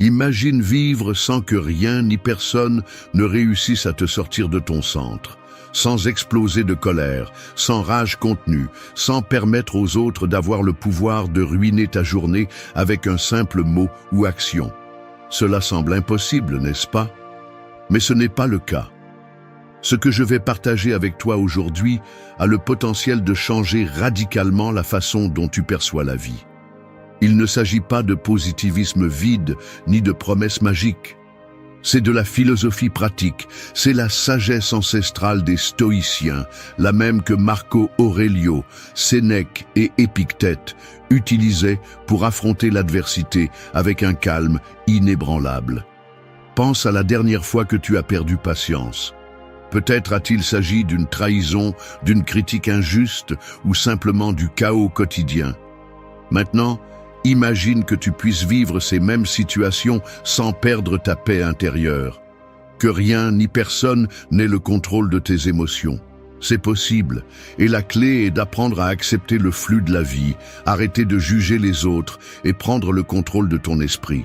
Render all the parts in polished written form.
Imagine vivre sans que rien ni personne ne réussisse à te sortir de ton centre, sans exploser de colère, sans rage contenue, sans permettre aux autres d'avoir le pouvoir de ruiner ta journée avec un simple mot ou action. Cela semble impossible, n'est-ce pas? Mais ce n'est pas le cas. Ce que je vais partager avec toi aujourd'hui a le potentiel de changer radicalement la façon dont tu perçois la vie. Il ne s'agit pas de positivisme vide ni de promesses magiques. C'est de la philosophie pratique, c'est la sagesse ancestrale des stoïciens, la même que Marco Aurelio, Sénèque et Épictète utilisaient pour affronter l'adversité avec un calme inébranlable. Pense à la dernière fois que tu as perdu patience. Peut-être a-t-il s'agi d'une trahison, d'une critique injuste ou simplement du chaos quotidien. Maintenant, imagine que tu puisses vivre ces mêmes situations sans perdre ta paix intérieure. Que rien ni personne n'ait le contrôle de tes émotions. C'est possible, et la clé est d'apprendre à accepter le flux de la vie, arrêter de juger les autres et prendre le contrôle de ton esprit.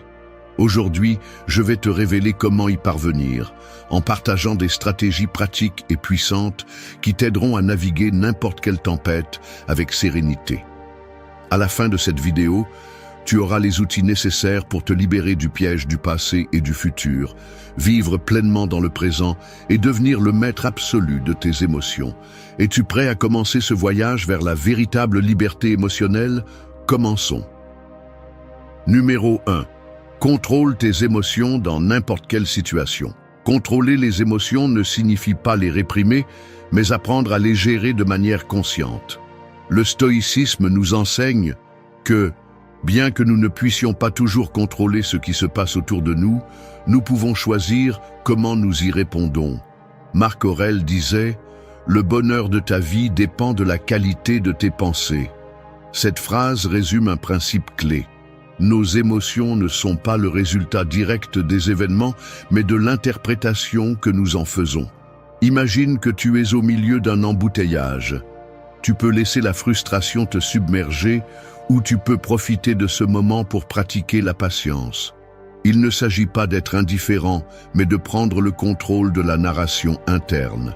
Aujourd'hui, je vais te révéler comment y parvenir, en partageant des stratégies pratiques et puissantes qui t'aideront à naviguer n'importe quelle tempête avec sérénité. À la fin de cette vidéo, tu auras les outils nécessaires pour te libérer du piège du passé et du futur, vivre pleinement dans le présent et devenir le maître absolu de tes émotions. Es-tu prêt à commencer ce voyage vers la véritable liberté émotionnelle? Commençons. Numéro 1. Contrôle tes émotions dans n'importe quelle situation. Contrôler les émotions ne signifie pas les réprimer, mais apprendre à les gérer de manière consciente. Le stoïcisme nous enseigne que, bien que nous ne puissions pas toujours contrôler ce qui se passe autour de nous, nous pouvons choisir comment nous y répondons. Marc Aurèle disait « Le bonheur de ta vie dépend de la qualité de tes pensées ». Cette phrase résume un principe clé. Nos émotions ne sont pas le résultat direct des événements, mais de l'interprétation que nous en faisons. Imagine que tu es au milieu d'un embouteillage. Tu peux laisser la frustration te submerger ou tu peux profiter de ce moment pour pratiquer la patience. Il ne s'agit pas d'être indifférent, mais de prendre le contrôle de la narration interne.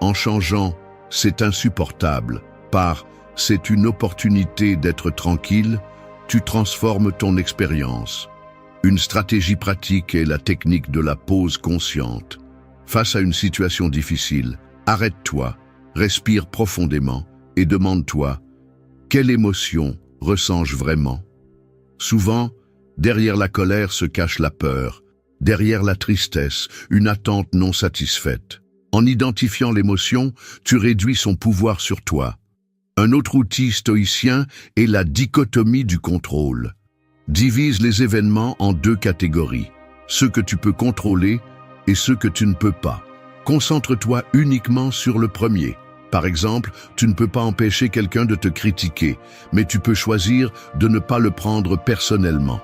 En changeant « c'est insupportable » par « c'est une opportunité d'être tranquille », tu transformes ton expérience. Une stratégie pratique est la technique de la pause consciente. Face à une situation difficile, arrête-toi, respire profondément et demande-toi « Quelle émotion ressens-je vraiment ?» Souvent, derrière la colère se cache la peur, derrière la tristesse, une attente non satisfaite. En identifiant l'émotion, tu réduis son pouvoir sur toi. Un autre outil stoïcien est la dichotomie du contrôle. Divise les événements en deux catégories, ceux que tu peux contrôler et ceux que tu ne peux pas. Concentre-toi uniquement sur le premier. Par exemple, tu ne peux pas empêcher quelqu'un de te critiquer, mais tu peux choisir de ne pas le prendre personnellement.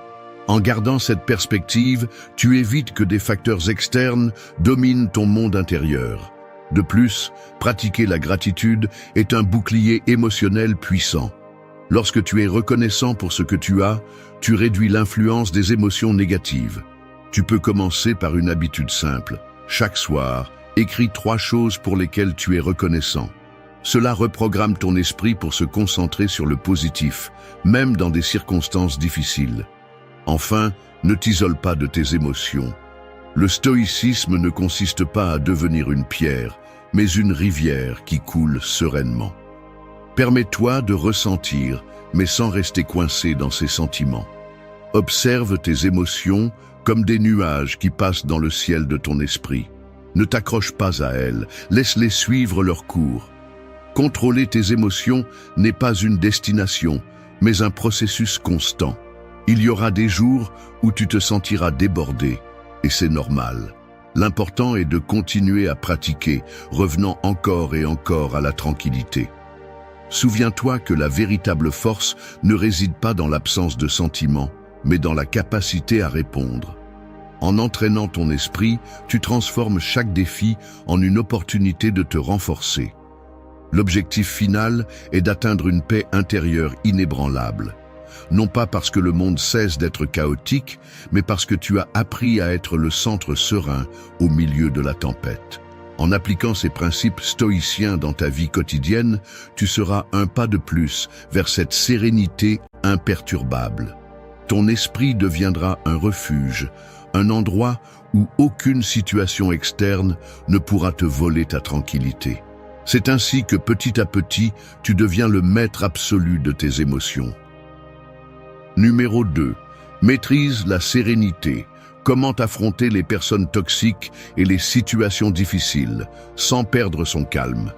En gardant cette perspective, tu évites que des facteurs externes dominent ton monde intérieur. De plus, pratiquer la gratitude est un bouclier émotionnel puissant. Lorsque tu es reconnaissant pour ce que tu as, tu réduis l'influence des émotions négatives. Tu peux commencer par une habitude simple. Chaque soir, écris 3 choses pour lesquelles tu es reconnaissant. Cela reprogramme ton esprit pour se concentrer sur le positif, même dans des circonstances difficiles. Enfin, ne t'isole pas de tes émotions. Le stoïcisme ne consiste pas à devenir une pierre, mais une rivière qui coule sereinement. Permets-toi de ressentir, mais sans rester coincé dans ses sentiments. Observe tes émotions comme des nuages qui passent dans le ciel de ton esprit. Ne t'accroche pas à elles, laisse-les suivre leur cours. Contrôler tes émotions n'est pas une destination, mais un processus constant. Il y aura des jours où tu te sentiras débordé, et c'est normal. L'important est de continuer à pratiquer, revenant encore et encore à la tranquillité. Souviens-toi que la véritable force ne réside pas dans l'absence de sentiments, mais dans la capacité à répondre. En entraînant ton esprit, tu transformes chaque défi en une opportunité de te renforcer. L'objectif final est d'atteindre une paix intérieure inébranlable. non pas parce que le monde cesse d'être chaotique, mais parce que tu as appris à être le centre serein au milieu de la tempête. En appliquant ces principes stoïciens dans ta vie quotidienne, tu seras un pas de plus vers cette sérénité imperturbable. Ton esprit deviendra un refuge, un endroit où aucune situation externe ne pourra te voler ta tranquillité. C'est ainsi que petit à petit, tu deviens le maître absolu de tes émotions. Numéro 2. Maîtrise la sérénité. Comment affronter les personnes toxiques et les situations difficiles sans perdre son calme.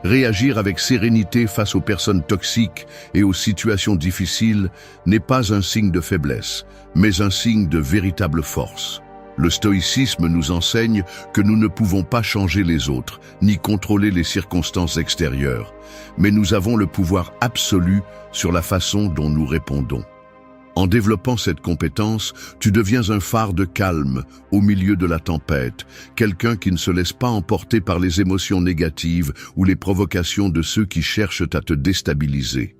Réagir avec sérénité face aux personnes toxiques et aux situations difficiles n'est pas un signe de faiblesse, mais un signe de véritable force. Le stoïcisme nous enseigne que nous ne pouvons pas changer les autres, ni contrôler les circonstances extérieures, mais nous avons le pouvoir absolu sur la façon dont nous répondons. En développant cette compétence, tu deviens un phare de calme au milieu de la tempête, quelqu'un qui ne se laisse pas emporter par les émotions négatives ou les provocations de ceux qui cherchent à te déstabiliser.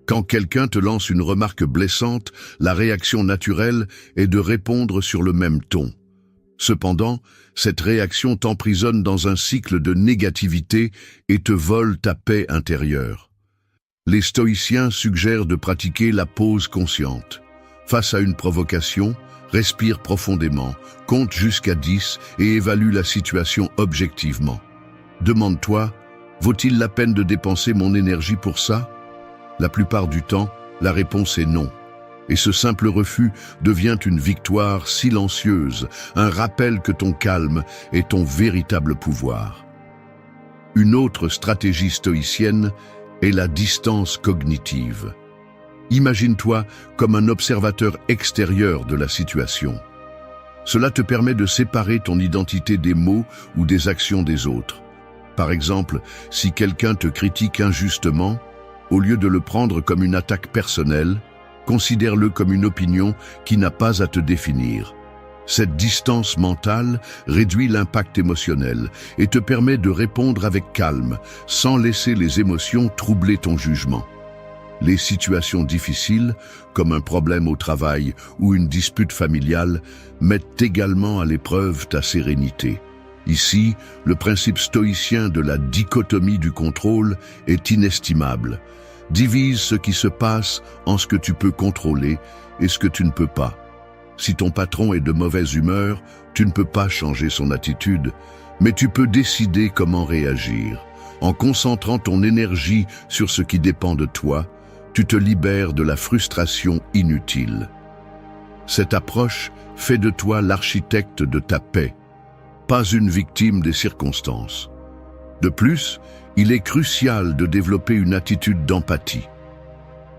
Quand quelqu'un te lance une remarque blessante, la réaction naturelle est de répondre sur le même ton. Cependant, cette réaction t'emprisonne dans un cycle de négativité et te vole ta paix intérieure. Les stoïciens suggèrent de pratiquer la pause consciente. Face à une provocation, respire profondément, compte jusqu'à 10 et évalue la situation objectivement. Demande-toi, vaut-il la peine de dépenser mon énergie pour ça ? La plupart du temps, la réponse est non. Et ce simple refus devient une victoire silencieuse, un rappel que ton calme est ton véritable pouvoir. Une autre stratégie stoïcienne est la distance cognitive. Imagine-toi comme un observateur extérieur de la situation. Cela te permet de séparer ton identité des mots ou des actions des autres. Par exemple, si quelqu'un te critique injustement, au lieu de le prendre comme une attaque personnelle, considère-le comme une opinion qui n'a pas à te définir. Cette distance mentale réduit l'impact émotionnel et te permet de répondre avec calme, sans laisser les émotions troubler ton jugement. Les situations difficiles, comme un problème au travail ou une dispute familiale, mettent également à l'épreuve ta sérénité. Ici, le principe stoïcien de la dichotomie du contrôle est inestimable. Divise ce qui se passe en ce que tu peux contrôler et ce que tu ne peux pas. Si ton patron est de mauvaise humeur, tu ne peux pas changer son attitude, mais tu peux décider comment réagir. En concentrant ton énergie sur ce qui dépend de toi, tu te libères de la frustration inutile. Cette approche fait de toi l'architecte de ta paix, pas une victime des circonstances. De plus, il est crucial de développer une attitude d'empathie.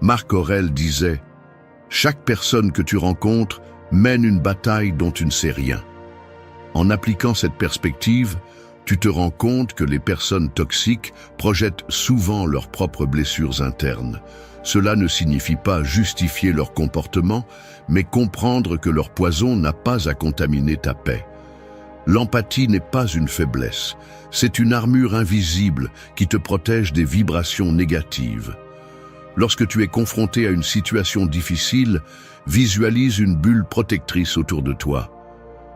Marc Aurèle disait « Chaque personne que tu rencontres mène une bataille dont tu ne sais rien. » En appliquant cette perspective, tu te rends compte que les personnes toxiques projettent souvent leurs propres blessures internes. Cela ne signifie pas justifier leur comportement, mais comprendre que leur poison n'a pas à contaminer ta paix. L'empathie n'est pas une faiblesse, c'est une armure invisible qui te protège des vibrations négatives. Lorsque tu es confronté à une situation difficile, visualise une bulle protectrice autour de toi.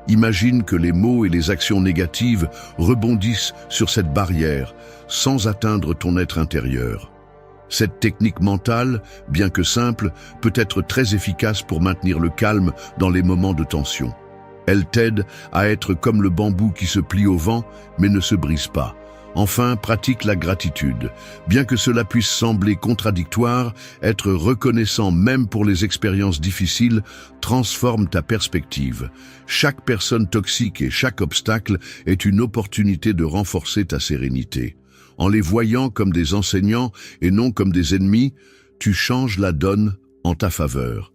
Imagine que les mots et les actions négatives rebondissent sur cette barrière sans atteindre ton être intérieur. Cette technique mentale, bien que simple, peut être très efficace pour maintenir le calme dans les moments de tension. Elle t'aide à être comme le bambou qui se plie au vent mais ne se brise pas. Enfin, pratique la gratitude. Bien que cela puisse sembler contradictoire, être reconnaissant même pour les expériences difficiles transforme ta perspective. Chaque personne toxique et chaque obstacle est une opportunité de renforcer ta sérénité. En les voyant comme des enseignants et non comme des ennemis, tu changes la donne en ta faveur.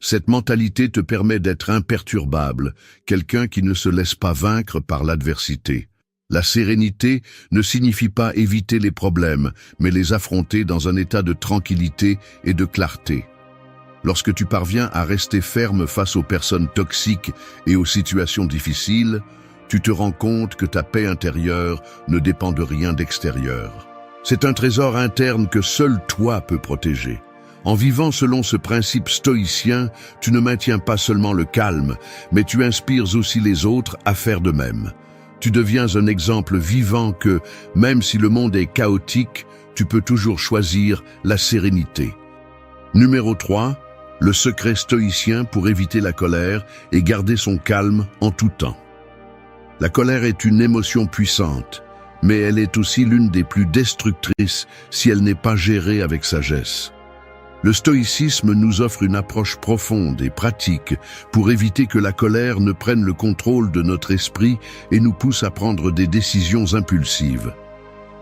Cette mentalité te permet d'être imperturbable, quelqu'un qui ne se laisse pas vaincre par l'adversité. La sérénité ne signifie pas éviter les problèmes, mais les affronter dans un état de tranquillité et de clarté. Lorsque tu parviens à rester ferme face aux personnes toxiques et aux situations difficiles, tu te rends compte que ta paix intérieure ne dépend de rien d'extérieur. C'est un trésor interne que seul toi peux protéger. En vivant selon ce principe stoïcien, tu ne maintiens pas seulement le calme, mais tu inspires aussi les autres à faire de même. Tu deviens un exemple vivant que, même si le monde est chaotique, tu peux toujours choisir la sérénité. Numéro 3. Le secret stoïcien pour éviter la colère et garder son calme en tout temps. La colère est une émotion puissante, mais elle est aussi l'une des plus destructrices si elle n'est pas gérée avec sagesse. Le stoïcisme nous offre une approche profonde et pratique pour éviter que la colère ne prenne le contrôle de notre esprit et nous pousse à prendre des décisions impulsives.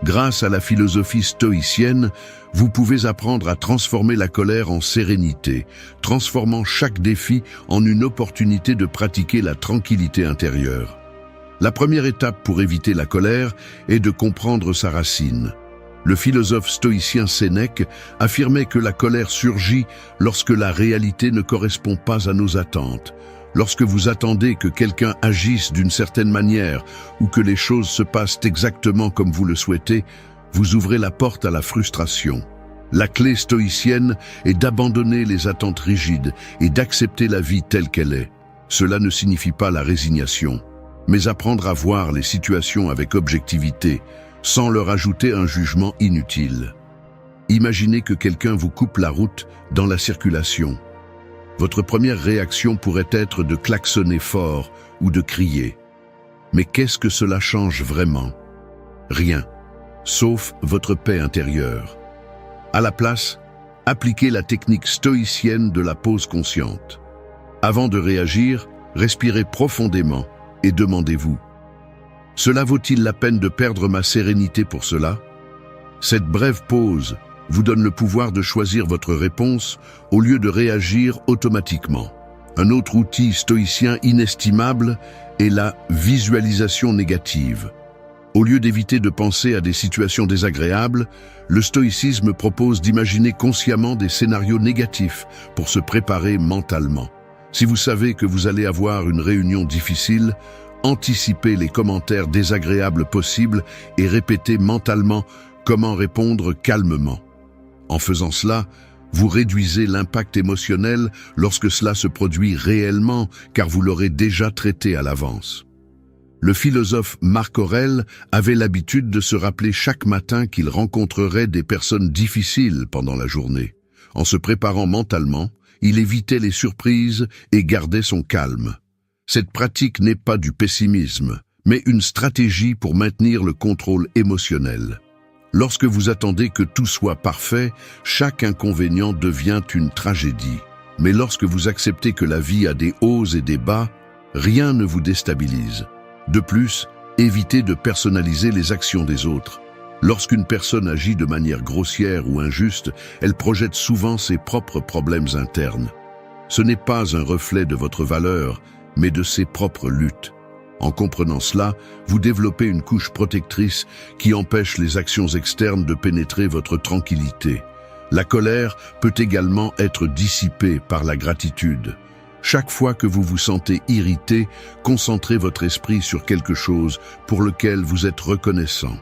Grâce à la philosophie stoïcienne, vous pouvez apprendre à transformer la colère en sérénité, transformant chaque défi en une opportunité de pratiquer la tranquillité intérieure. La première étape pour éviter la colère est de comprendre sa racine. Le philosophe stoïcien Sénèque affirmait que la colère surgit lorsque la réalité ne correspond pas à nos attentes. Lorsque vous attendez que quelqu'un agisse d'une certaine manière ou que les choses se passent exactement comme vous le souhaitez, vous ouvrez la porte à la frustration. La clé stoïcienne est d'abandonner les attentes rigides et d'accepter la vie telle qu'elle est. Cela ne signifie pas la résignation, mais apprendre à voir les situations avec objectivité, sans leur ajouter un jugement inutile. Imaginez que quelqu'un vous coupe la route dans la circulation. Votre première réaction pourrait être de klaxonner fort ou de crier. Mais qu'est-ce que cela change vraiment? Rien, sauf votre paix intérieure. À la place, appliquez la technique stoïcienne de la pause consciente. Avant de réagir, respirez profondément et demandez-vous: cela vaut-il la peine de perdre ma sérénité pour cela? Cette brève pause vous donne le pouvoir de choisir votre réponse au lieu de réagir automatiquement. Un autre outil stoïcien inestimable est la visualisation négative. Au lieu d'éviter de penser à des situations désagréables, le stoïcisme propose d'imaginer consciemment des scénarios négatifs pour se préparer mentalement. Si vous savez que vous allez avoir une réunion difficile, anticipez les commentaires désagréables possibles et répétez mentalement comment répondre calmement. En faisant cela, vous réduisez l'impact émotionnel lorsque cela se produit réellement, car vous l'aurez déjà traité à l'avance. Le philosophe Marc Aurèle avait l'habitude de se rappeler chaque matin qu'il rencontrerait des personnes difficiles pendant la journée. En se préparant mentalement, il évitait les surprises et gardait son calme. Cette pratique n'est pas du pessimisme, mais une stratégie pour maintenir le contrôle émotionnel. Lorsque vous attendez que tout soit parfait, chaque inconvénient devient une tragédie. Mais lorsque vous acceptez que la vie a des hauts et des bas, rien ne vous déstabilise. De plus, évitez de personnaliser les actions des autres. Lorsqu'une personne agit de manière grossière ou injuste, elle projette souvent ses propres problèmes internes. Ce n'est pas un reflet de votre valeur, mais de ses propres luttes. En comprenant cela, vous développez une couche protectrice qui empêche les actions externes de pénétrer votre tranquillité. La colère peut également être dissipée par la gratitude. Chaque fois que vous vous sentez irrité, concentrez votre esprit sur quelque chose pour lequel vous êtes reconnaissant.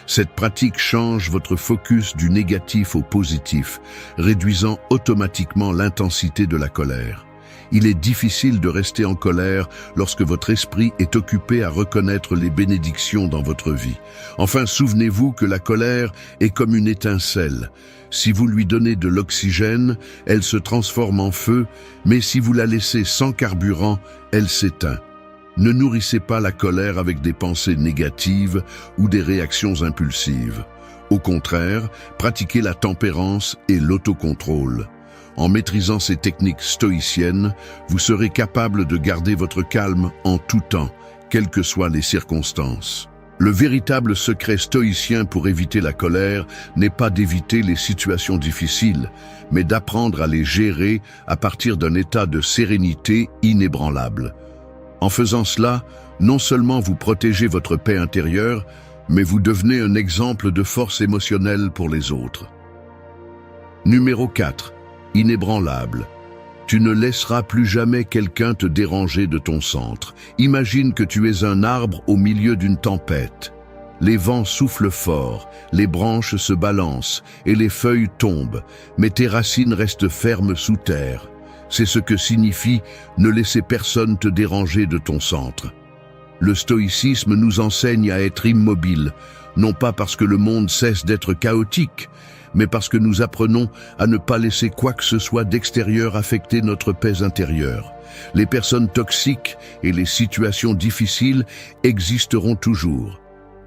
Cette pratique change votre focus du négatif au positif, réduisant automatiquement l'intensité de la colère. Il est difficile de rester en colère lorsque votre esprit est occupé à reconnaître les bénédictions dans votre vie. Enfin, souvenez-vous que la colère est comme une étincelle. Si vous lui donnez de l'oxygène, elle se transforme en feu, mais si vous la laissez sans carburant, elle s'éteint. Ne nourrissez pas la colère avec des pensées négatives ou des réactions impulsives. Au contraire, pratiquez la tempérance et l'autocontrôle. En maîtrisant ces techniques stoïciennes, vous serez capable de garder votre calme en tout temps, quelles que soient les circonstances. Le véritable secret stoïcien pour éviter la colère n'est pas d'éviter les situations difficiles, mais d'apprendre à les gérer à partir d'un état de sérénité inébranlable. En faisant cela, non seulement vous protégez votre paix intérieure, mais vous devenez un exemple de force émotionnelle pour les autres. Numéro 4. Inébranlable. Tu ne laisseras plus jamais quelqu'un te déranger de ton centre. Imagine que tu es un arbre au milieu d'une tempête. Les vents soufflent fort, les branches se balancent et les feuilles tombent, mais tes racines restent fermes sous terre. C'est ce que signifie ne laisser personne te déranger de ton centre. Le stoïcisme nous enseigne à être immobile, non pas parce que le monde cesse d'être chaotique, mais parce que nous apprenons à ne pas laisser quoi que ce soit d'extérieur affecter notre paix intérieure. Les personnes toxiques et les situations difficiles existeront toujours.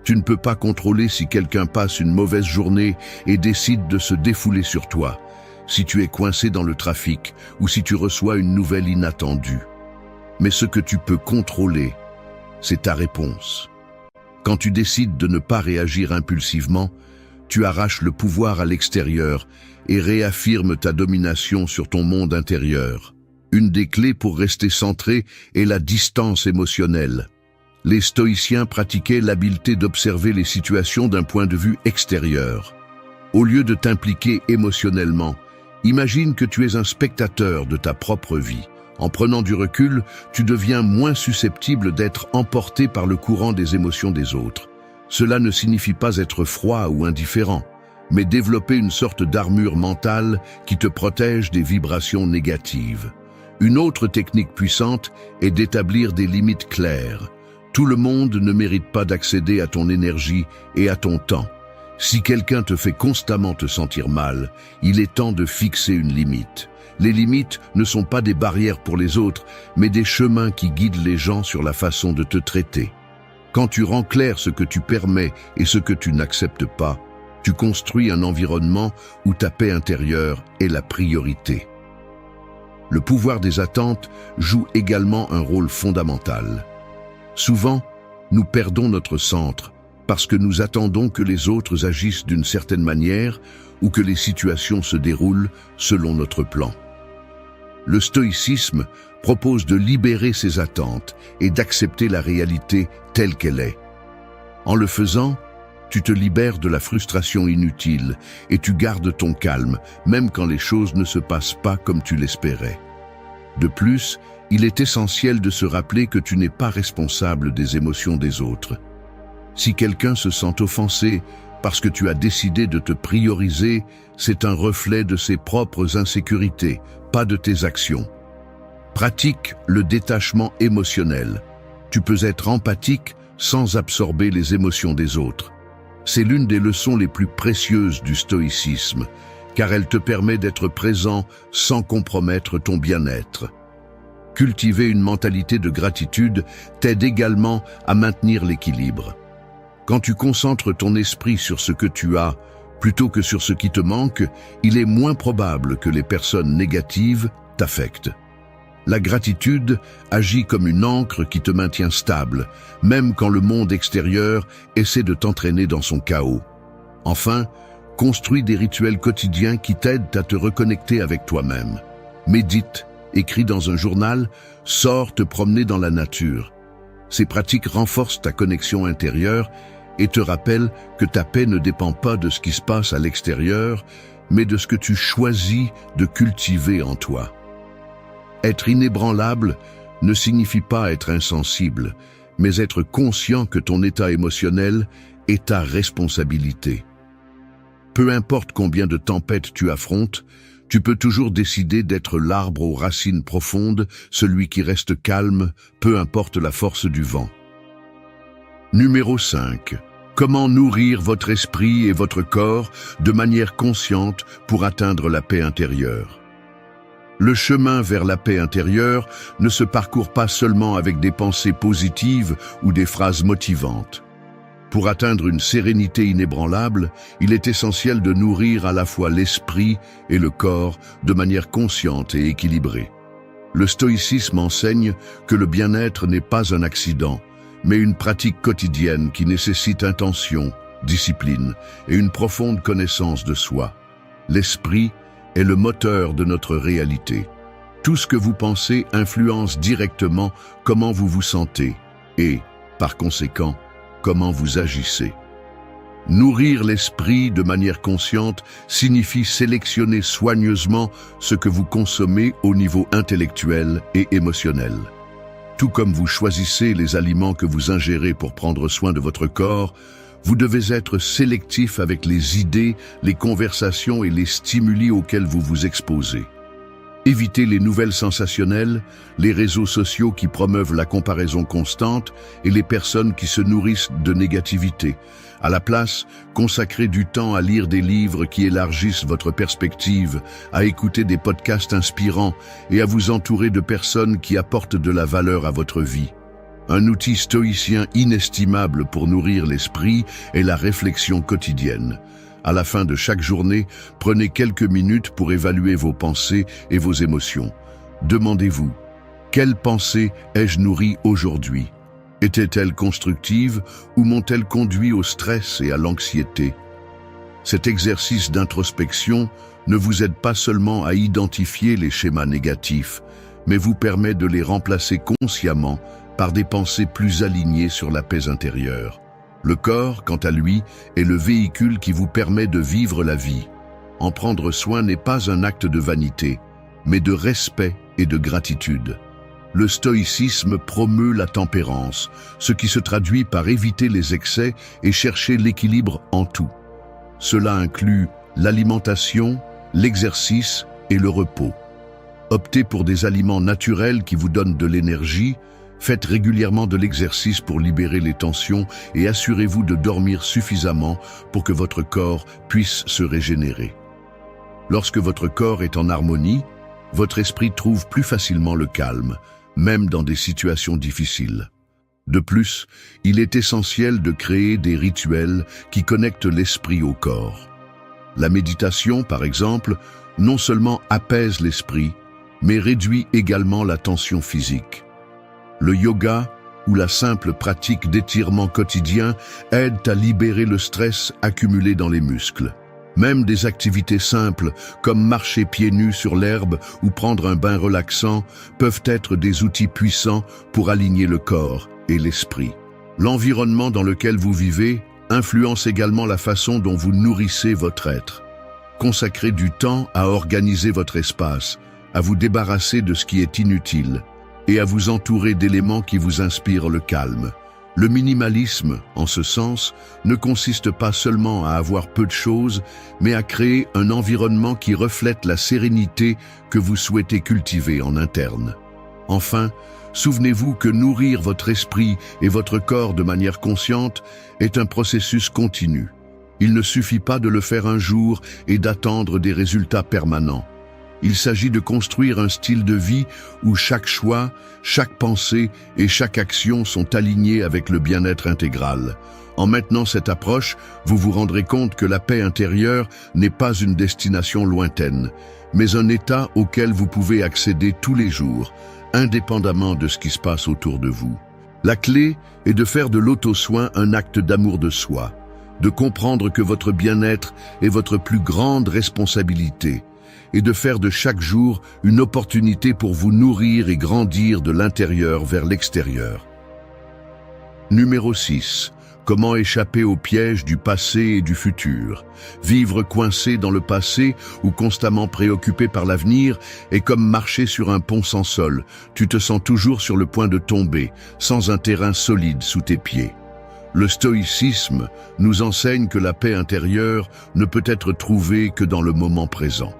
Tu ne peux pas contrôler si quelqu'un passe une mauvaise journée et décide de se défouler sur toi, si tu es coincé dans le trafic ou si tu reçois une nouvelle inattendue. Mais ce que tu peux contrôler, c'est ta réponse. Quand tu décides de ne pas réagir impulsivement, tu arraches le pouvoir à l'extérieur et réaffirmes ta domination sur ton monde intérieur. Une des clés pour rester centré est la distance émotionnelle. Les stoïciens pratiquaient l'habileté d'observer les situations d'un point de vue extérieur. Au lieu de t'impliquer émotionnellement, imagine que tu es un spectateur de ta propre vie. En prenant du recul, tu deviens moins susceptible d'être emporté par le courant des émotions des autres. Cela ne signifie pas être froid ou indifférent, mais développer une sorte d'armure mentale qui te protège des vibrations négatives. Une autre technique puissante est d'établir des limites claires. Tout le monde ne mérite pas d'accéder à ton énergie et à ton temps. Si quelqu'un te fait constamment te sentir mal, il est temps de fixer une limite. Les limites ne sont pas des barrières pour les autres, mais des chemins qui guident les gens sur la façon de te traiter. Quand tu rends clair ce que tu permets et ce que tu n'acceptes pas, tu construis un environnement où ta paix intérieure est la priorité. Le pouvoir des attentes joue également un rôle fondamental. Souvent, nous perdons notre centre parce que nous attendons que les autres agissent d'une certaine manière ou que les situations se déroulent selon notre plan. Le stoïcisme propose de libérer ces attentes et d'accepter la réalité telle qu'elle est. En le faisant, tu te libères de la frustration inutile et tu gardes ton calme, même quand les choses ne se passent pas comme tu l'espérais. De plus, il est essentiel de se rappeler que tu n'es pas responsable des émotions des autres. Si quelqu'un se sent offensé parce que tu as décidé de te prioriser, c'est un reflet de ses propres insécurités, pas de tes actions. Pratique le détachement émotionnel. Tu peux être empathique sans absorber les émotions des autres. C'est l'une des leçons les plus précieuses du stoïcisme, car elle te permet d'être présent sans compromettre ton bien-être. Cultiver une mentalité de gratitude t'aide également à maintenir l'équilibre. Quand tu concentres ton esprit sur ce que tu as, plutôt que sur ce qui te manque, il est moins probable que les personnes négatives t'affectent. La gratitude agit comme une ancre qui te maintient stable, même quand le monde extérieur essaie de t'entraîner dans son chaos. Enfin, construis des rituels quotidiens qui t'aident à te reconnecter avec toi-même. Médite, écris dans un journal, sors te promener dans la nature. Ces pratiques renforcent ta connexion intérieure et te rappellent que ta paix ne dépend pas de ce qui se passe à l'extérieur, mais de ce que tu choisis de cultiver en toi. Être inébranlable ne signifie pas être insensible, mais être conscient que ton état émotionnel est ta responsabilité. Peu importe combien de tempêtes tu affrontes, tu peux toujours décider d'être l'arbre aux racines profondes, celui qui reste calme, peu importe la force du vent. Numéro 5. Comment nourrir votre esprit et votre corps de manière consciente pour atteindre la paix intérieure? Le chemin vers la paix intérieure ne se parcourt pas seulement avec des pensées positives ou des phrases motivantes. Pour atteindre une sérénité inébranlable, il est essentiel de nourrir à la fois l'esprit et le corps de manière consciente et équilibrée. Le stoïcisme enseigne que le bien-être n'est pas un accident, mais une pratique quotidienne qui nécessite intention, discipline et une profonde connaissance de soi. L'esprit est le moteur de notre réalité. Tout ce que vous pensez influence directement comment vous vous sentez et, par conséquent, comment vous agissez. Nourrir l'esprit de manière consciente signifie sélectionner soigneusement ce que vous consommez au niveau intellectuel et émotionnel. Tout comme vous choisissez les aliments que vous ingérez pour prendre soin de votre corps, Vous devez être sélectif avec les idées, les conversations et les stimuli auxquels vous vous exposez. Évitez les nouvelles sensationnelles, les réseaux sociaux qui promeuvent la comparaison constante et les personnes qui se nourrissent de négativité. À la place, consacrez du temps à lire des livres qui élargissent votre perspective, à écouter des podcasts inspirants et à vous entourer de personnes qui apportent de la valeur à votre vie. Un outil stoïcien inestimable pour nourrir l'esprit est la réflexion quotidienne. À la fin de chaque journée, prenez quelques minutes pour évaluer vos pensées et vos émotions. Demandez-vous, quelles pensées ai-je nourries aujourd'hui? Étaient-elles constructives ou m'ont-elles conduit au stress et à l'anxiété? Cet exercice d'introspection ne vous aide pas seulement à identifier les schémas négatifs, mais vous permet de les remplacer consciemment par des pensées plus alignées sur la paix intérieure. Le corps, quant à lui, est le véhicule qui vous permet de vivre la vie. En prendre soin n'est pas un acte de vanité, mais de respect et de gratitude. Le stoïcisme promeut la tempérance, ce qui se traduit par éviter les excès et chercher l'équilibre en tout. Cela inclut l'alimentation, l'exercice et le repos. Optez pour des aliments naturels qui vous donnent de l'énergie. Faites régulièrement de l'exercice pour libérer les tensions et assurez-vous de dormir suffisamment pour que votre corps puisse se régénérer. Lorsque votre corps est en harmonie, votre esprit trouve plus facilement le calme, même dans des situations difficiles. De plus, il est essentiel de créer des rituels qui connectent l'esprit au corps. La méditation, par exemple, non seulement apaise l'esprit, mais réduit également la tension physique. Le yoga ou la simple pratique d'étirement quotidien aident à libérer le stress accumulé dans les muscles. Même des activités simples comme marcher pieds nus sur l'herbe ou prendre un bain relaxant peuvent être des outils puissants pour aligner le corps et l'esprit. L'environnement dans lequel vous vivez influence également la façon dont vous nourrissez votre être. Consacrez du temps à organiser votre espace, à vous débarrasser de ce qui est inutile et à vous entourer d'éléments qui vous inspirent le calme. Le minimalisme, en ce sens, ne consiste pas seulement à avoir peu de choses, mais à créer un environnement qui reflète la sérénité que vous souhaitez cultiver en interne. Enfin, souvenez-vous que nourrir votre esprit et votre corps de manière consciente est un processus continu. Il ne suffit pas de le faire un jour et d'attendre des résultats permanents. Il s'agit de construire un style de vie où chaque choix, chaque pensée et chaque action sont alignés avec le bien-être intégral. En maintenant cette approche, vous vous rendrez compte que la paix intérieure n'est pas une destination lointaine, mais un état auquel vous pouvez accéder tous les jours, indépendamment de ce qui se passe autour de vous. La clé est de faire de l'auto-soin un acte d'amour de soi, de comprendre que votre bien-être est votre plus grande responsabilité, et de faire de chaque jour une opportunité pour vous nourrir et grandir de l'intérieur vers l'extérieur. Numéro 6. Comment échapper au piège du passé et du futur? Vivre coincé dans le passé ou constamment préoccupé par l'avenir est comme marcher sur un pont sans sol. Tu te sens toujours sur le point de tomber, sans un terrain solide sous tes pieds. Le stoïcisme nous enseigne que la paix intérieure ne peut être trouvée que dans le moment présent.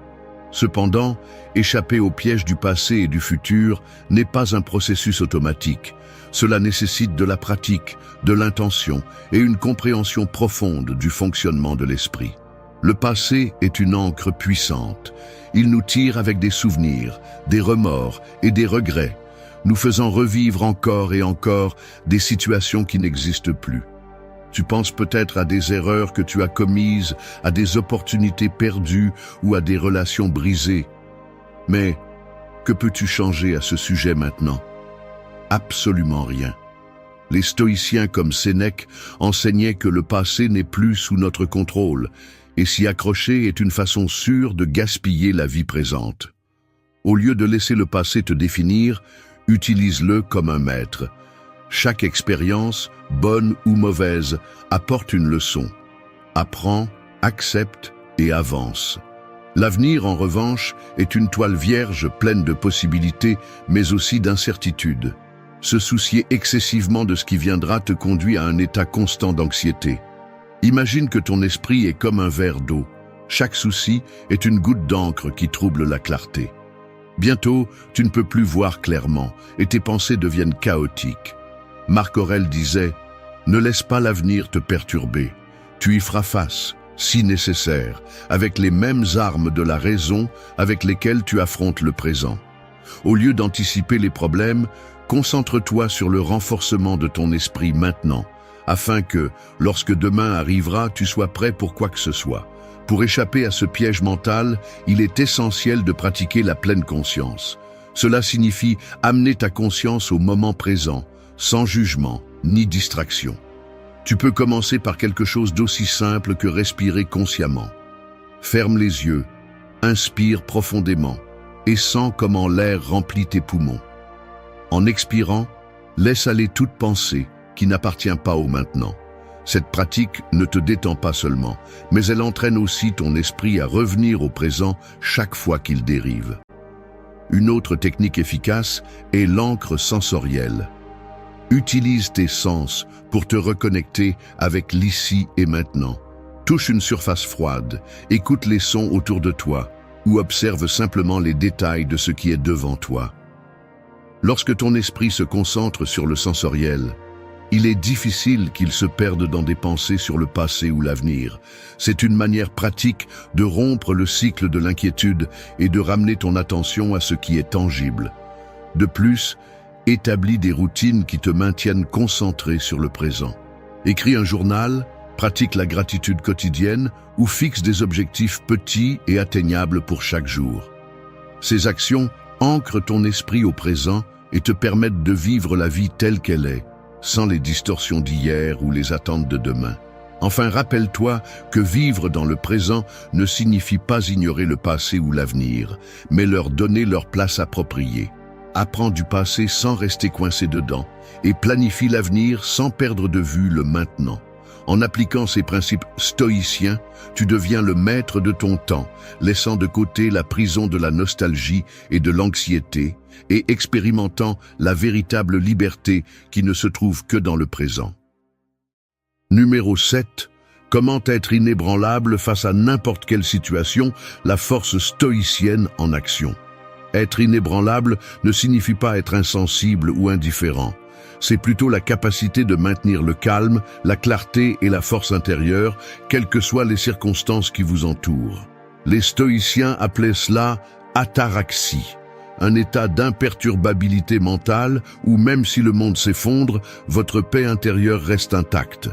Cependant, échapper au piège du passé et du futur n'est pas un processus automatique. Cela nécessite de la pratique, de l'intention et une compréhension profonde du fonctionnement de l'esprit. Le passé est une ancre puissante. Il nous tire avec des souvenirs, des remords et des regrets, nous faisant revivre encore et encore des situations qui n'existent plus. Tu penses peut-être à des erreurs que tu as commises, à des opportunités perdues ou à des relations brisées. Mais que peux-tu changer à ce sujet maintenant? Absolument rien. Les stoïciens comme Sénèque enseignaient que le passé n'est plus sous notre contrôle, et s'y accrocher est une façon sûre de gaspiller la vie présente. Au lieu de laisser le passé te définir, utilise-le comme un maître. Chaque expérience, bonne ou mauvaise, apporte une leçon. Apprends, accepte et avance. L'avenir, en revanche, est une toile vierge pleine de possibilités, mais aussi d'incertitudes. Se soucier excessivement de ce qui viendra te conduit à un état constant d'anxiété. Imagine que ton esprit est comme un verre d'eau. Chaque souci est une goutte d'encre qui trouble la clarté. Bientôt, tu ne peux plus voir clairement et tes pensées deviennent chaotiques. Marc Aurèle disait « Ne laisse pas l'avenir te perturber. Tu y feras face, si nécessaire, avec les mêmes armes de la raison avec lesquelles tu affrontes le présent. Au lieu d'anticiper les problèmes, concentre-toi sur le renforcement de ton esprit maintenant, afin que, lorsque demain arrivera, tu sois prêt pour quoi que ce soit. Pour échapper à ce piège mental, il est essentiel de pratiquer la pleine conscience. Cela signifie amener ta conscience au moment présent, sans jugement ni distraction. Tu peux commencer par quelque chose d'aussi simple que respirer consciemment. Ferme les yeux, inspire profondément et sens comment l'air remplit tes poumons. En expirant, laisse aller toute pensée qui n'appartient pas au maintenant. Cette pratique ne te détend pas seulement, mais elle entraîne aussi ton esprit à revenir au présent chaque fois qu'il dérive. Une autre technique efficace est l'encre sensorielle. Utilise tes sens pour te reconnecter avec l'ici et maintenant. Touche une surface froide, écoute les sons autour de toi ou observe simplement les détails de ce qui est devant toi. Lorsque ton esprit se concentre sur le sensoriel, il est difficile qu'il se perde dans des pensées sur le passé ou l'avenir. C'est une manière pratique de rompre le cycle de l'inquiétude et de ramener ton attention à ce qui est tangible. De plus, établis des routines qui te maintiennent concentré sur le présent. Écris un journal, pratique la gratitude quotidienne ou fixe des objectifs petits et atteignables pour chaque jour. Ces actions ancrent ton esprit au présent et te permettent de vivre la vie telle qu'elle est, sans les distorsions d'hier ou les attentes de demain. Enfin, rappelle-toi que vivre dans le présent ne signifie pas ignorer le passé ou l'avenir, mais leur donner leur place appropriée. Apprends du passé sans rester coincé dedans et planifie l'avenir sans perdre de vue le maintenant. En appliquant ces principes stoïciens, tu deviens le maître de ton temps, laissant de côté la prison de la nostalgie et de l'anxiété et expérimentant la véritable liberté qui ne se trouve que dans le présent. Numéro 7. Comment être inébranlable face à n'importe quelle situation, la force stoïcienne en action. Être inébranlable ne signifie pas être insensible ou indifférent. C'est plutôt la capacité de maintenir le calme, la clarté et la force intérieure, quelles que soient les circonstances qui vous entourent. Les stoïciens appelaient cela ataraxie, un état d'imperturbabilité mentale où même si le monde s'effondre, votre paix intérieure reste intacte.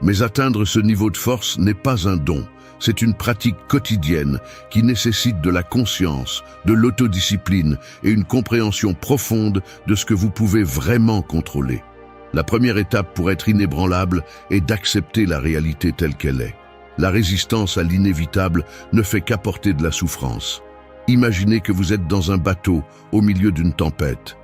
Mais atteindre ce niveau de force n'est pas un don. C'est une pratique quotidienne qui nécessite de la conscience, de l'autodiscipline et une compréhension profonde de ce que vous pouvez vraiment contrôler. La première étape pour être inébranlable est d'accepter la réalité telle qu'elle est. La résistance à l'inévitable ne fait qu'apporter de la souffrance. Imaginez que vous êtes dans un bateau au milieu d'une tempête.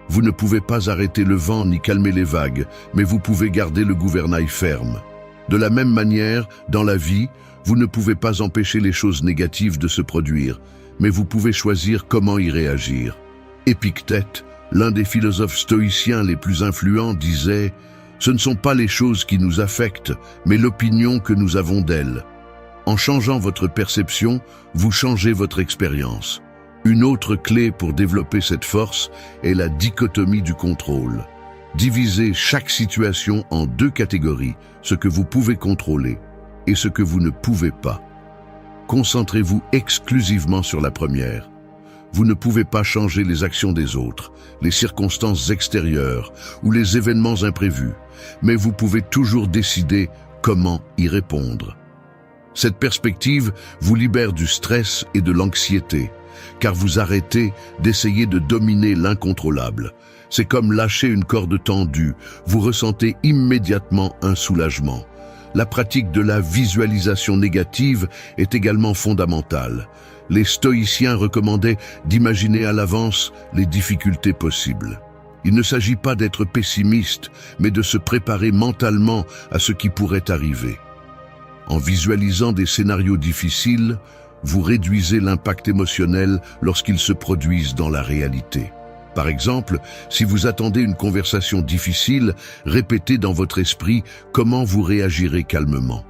Vous ne pouvez pas arrêter le vent ni calmer les vagues, mais vous pouvez garder le gouvernail ferme. De la même manière, dans la vie, vous ne pouvez pas empêcher les choses négatives de se produire, mais vous pouvez choisir comment y réagir. Épictète, l'un des philosophes stoïciens les plus influents, disait « Ce ne sont pas les choses qui nous affectent, mais l'opinion que nous avons d'elles. » En changeant votre perception, vous changez votre expérience. Une autre clé pour développer cette force est la dichotomie du contrôle. Divisez chaque situation en deux catégories, ce que vous pouvez contrôler et ce que vous ne pouvez pas. Concentrez-vous exclusivement sur la première. Vous ne pouvez pas changer les actions des autres, les circonstances extérieures ou les événements imprévus, mais vous pouvez toujours décider comment y répondre. Cette perspective vous libère du stress et de l'anxiété, car vous arrêtez d'essayer de dominer l'incontrôlable. C'est comme lâcher une corde tendue, vous ressentez immédiatement un soulagement. La pratique de la visualisation négative est également fondamentale. Les stoïciens recommandaient d'imaginer à l'avance les difficultés possibles. Il ne s'agit pas d'être pessimiste, mais de se préparer mentalement à ce qui pourrait arriver. En visualisant des scénarios difficiles, vous réduisez l'impact émotionnel lorsqu'ils se produisent dans la réalité. Par exemple, si vous attendez une conversation difficile, répétez dans votre esprit comment vous réagirez calmement.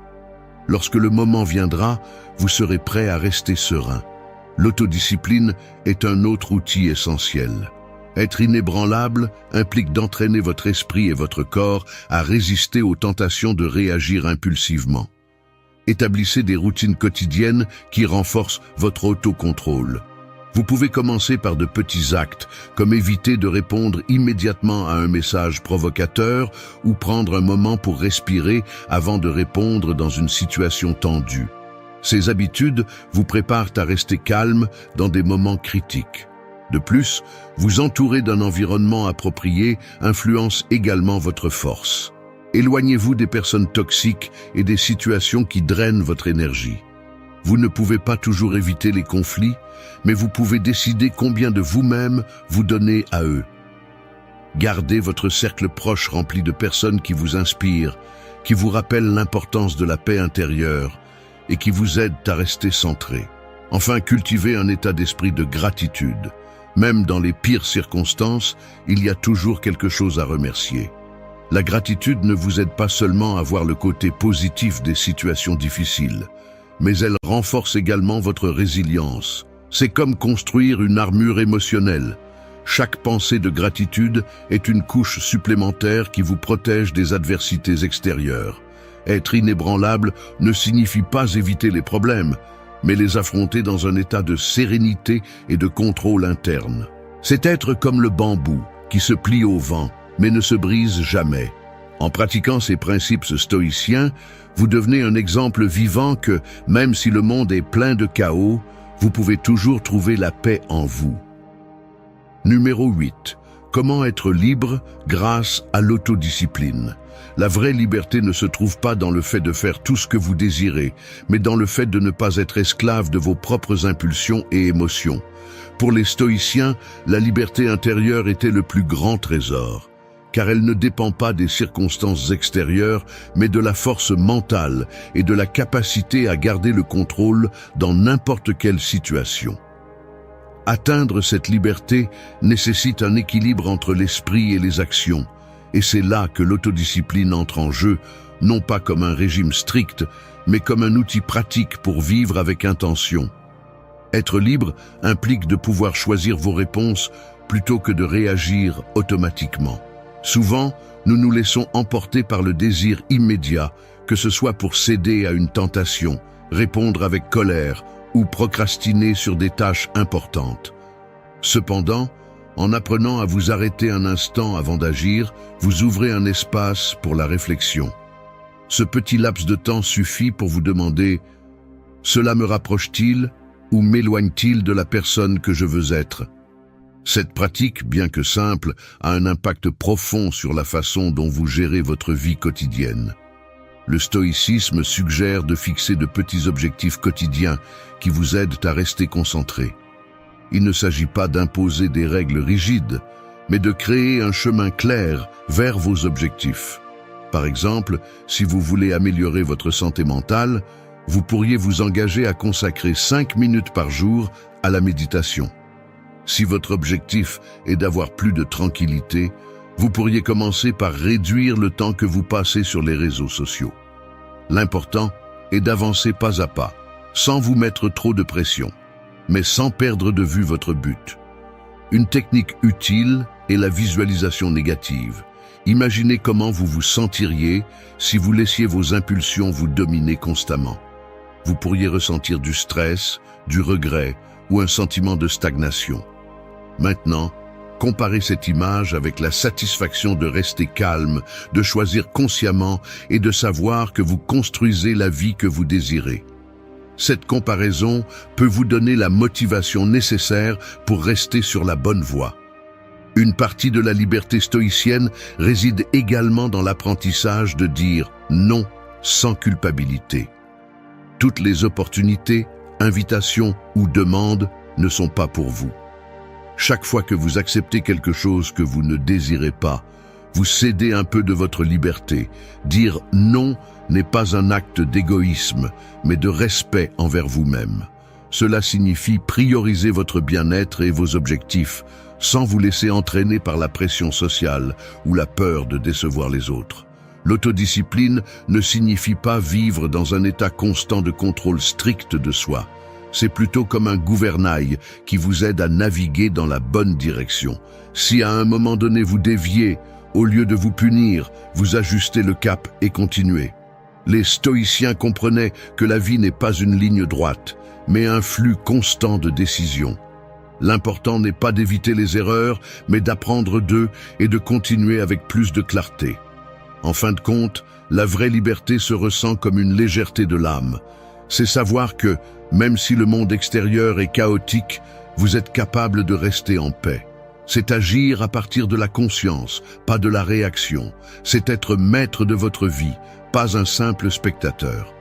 Lorsque le moment viendra, vous serez prêt à rester serein. L'autodiscipline est un autre outil essentiel. Être inébranlable implique d'entraîner votre esprit et votre corps à résister aux tentations de réagir impulsivement. Établissez des routines quotidiennes qui renforcent votre autocontrôle. Vous pouvez commencer par de petits actes, comme éviter de répondre immédiatement à un message provocateur ou prendre un moment pour respirer avant de répondre dans une situation tendue. Ces habitudes vous préparent à rester calme dans des moments critiques. De plus, vous entourer d'un environnement approprié influence également votre force. Éloignez-vous des personnes toxiques et des situations qui drainent votre énergie. Vous ne pouvez pas toujours éviter les conflits, mais vous pouvez décider combien de vous-même vous donnez à eux. Gardez votre cercle proche rempli de personnes qui vous inspirent, qui vous rappellent l'importance de la paix intérieure et qui vous aident à rester centré. Enfin, cultivez un état d'esprit de gratitude. Même dans les pires circonstances, il y a toujours quelque chose à remercier. La gratitude ne vous aide pas seulement à voir le côté positif des situations difficiles, mais elle renforce également votre résilience. C'est comme construire une armure émotionnelle. Chaque pensée de gratitude est une couche supplémentaire qui vous protège des adversités extérieures. Être inébranlable ne signifie pas éviter les problèmes, mais les affronter dans un état de sérénité et de contrôle interne. C'est être comme le bambou, qui se plie au vent, mais ne se brise jamais. En pratiquant ces principes stoïciens, vous devenez un exemple vivant que, même si le monde est plein de chaos, vous pouvez toujours trouver la paix en vous. Numéro 8. Comment être libre grâce à l'autodiscipline? La vraie liberté ne se trouve pas dans le fait de faire tout ce que vous désirez, mais dans le fait de ne pas être esclave de vos propres impulsions et émotions. Pour les stoïciens, la liberté intérieure était le plus grand trésor, car elle ne dépend pas des circonstances extérieures, mais de la force mentale et de la capacité à garder le contrôle dans n'importe quelle situation. Atteindre cette liberté nécessite un équilibre entre l'esprit et les actions, et c'est là que l'autodiscipline entre en jeu, non pas comme un régime strict, mais comme un outil pratique pour vivre avec intention. Être libre implique de pouvoir choisir vos réponses plutôt que de réagir automatiquement. Souvent, nous nous laissons emporter par le désir immédiat, que ce soit pour céder à une tentation, répondre avec colère ou procrastiner sur des tâches importantes. Cependant, en apprenant à vous arrêter un instant avant d'agir, vous ouvrez un espace pour la réflexion. Ce petit laps de temps suffit pour vous demander « Cela me rapproche-t-il ou m'éloigne-t-il de la personne que je veux être ?» Cette pratique, bien que simple, a un impact profond sur la façon dont vous gérez votre vie quotidienne. Le stoïcisme suggère de fixer de petits objectifs quotidiens qui vous aident à rester concentré. Il ne s'agit pas d'imposer des règles rigides, mais de créer un chemin clair vers vos objectifs. Par exemple, si vous voulez améliorer votre santé mentale, vous pourriez vous engager à consacrer 5 minutes par jour à la méditation. Si votre objectif est d'avoir plus de tranquillité, vous pourriez commencer par réduire le temps que vous passez sur les réseaux sociaux. L'important est d'avancer pas à pas, sans vous mettre trop de pression, mais sans perdre de vue votre but. Une technique utile est la visualisation négative. Imaginez comment vous vous sentiriez si vous laissiez vos impulsions vous dominer constamment. Vous pourriez ressentir du stress, du regret ou un sentiment de stagnation. Maintenant, comparez cette image avec la satisfaction de rester calme, de choisir consciemment et de savoir que vous construisez la vie que vous désirez. Cette comparaison peut vous donner la motivation nécessaire pour rester sur la bonne voie. Une partie de la liberté stoïcienne réside également dans l'apprentissage de dire non sans culpabilité. Toutes les opportunités, invitations ou demandes ne sont pas pour vous. Chaque fois que vous acceptez quelque chose que vous ne désirez pas, vous cédez un peu de votre liberté. Dire non n'est pas un acte d'égoïsme, mais de respect envers vous-même. Cela signifie prioriser votre bien-être et vos objectifs, sans vous laisser entraîner par la pression sociale ou la peur de décevoir les autres. L'autodiscipline ne signifie pas vivre dans un état constant de contrôle strict de soi. C'est plutôt comme un gouvernail qui vous aide à naviguer dans la bonne direction. Si à un moment donné vous déviez, au lieu de vous punir, vous ajustez le cap et continuez. Les stoïciens comprenaient que la vie n'est pas une ligne droite, mais un flux constant de décisions. L'important n'est pas d'éviter les erreurs, mais d'apprendre d'eux et de continuer avec plus de clarté. En fin de compte, la vraie liberté se ressent comme une légèreté de l'âme. C'est savoir que, même si le monde extérieur est chaotique, vous êtes capable de rester en paix. C'est agir à partir de la conscience, pas de la réaction. C'est être maître de votre vie, pas un simple spectateur.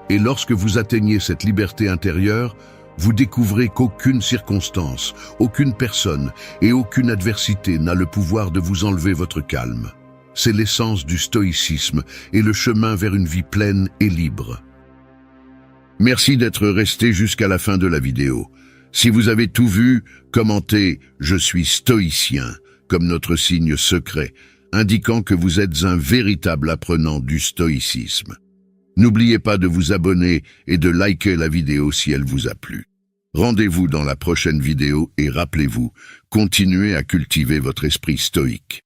Et lorsque vous atteignez cette liberté intérieure, vous découvrez qu'aucune circonstance, aucune personne et aucune adversité n'a le pouvoir de vous enlever votre calme. C'est l'essence du stoïcisme et le chemin vers une vie pleine et libre. Merci d'être resté jusqu'à la fin de la vidéo. Si vous avez tout vu, commentez « Je suis stoïcien » comme notre signe secret, indiquant que vous êtes un véritable apprenant du stoïcisme. N'oubliez pas de vous abonner et de liker la vidéo si elle vous a plu. Rendez-vous dans la prochaine vidéo et rappelez-vous, continuez à cultiver votre esprit stoïque.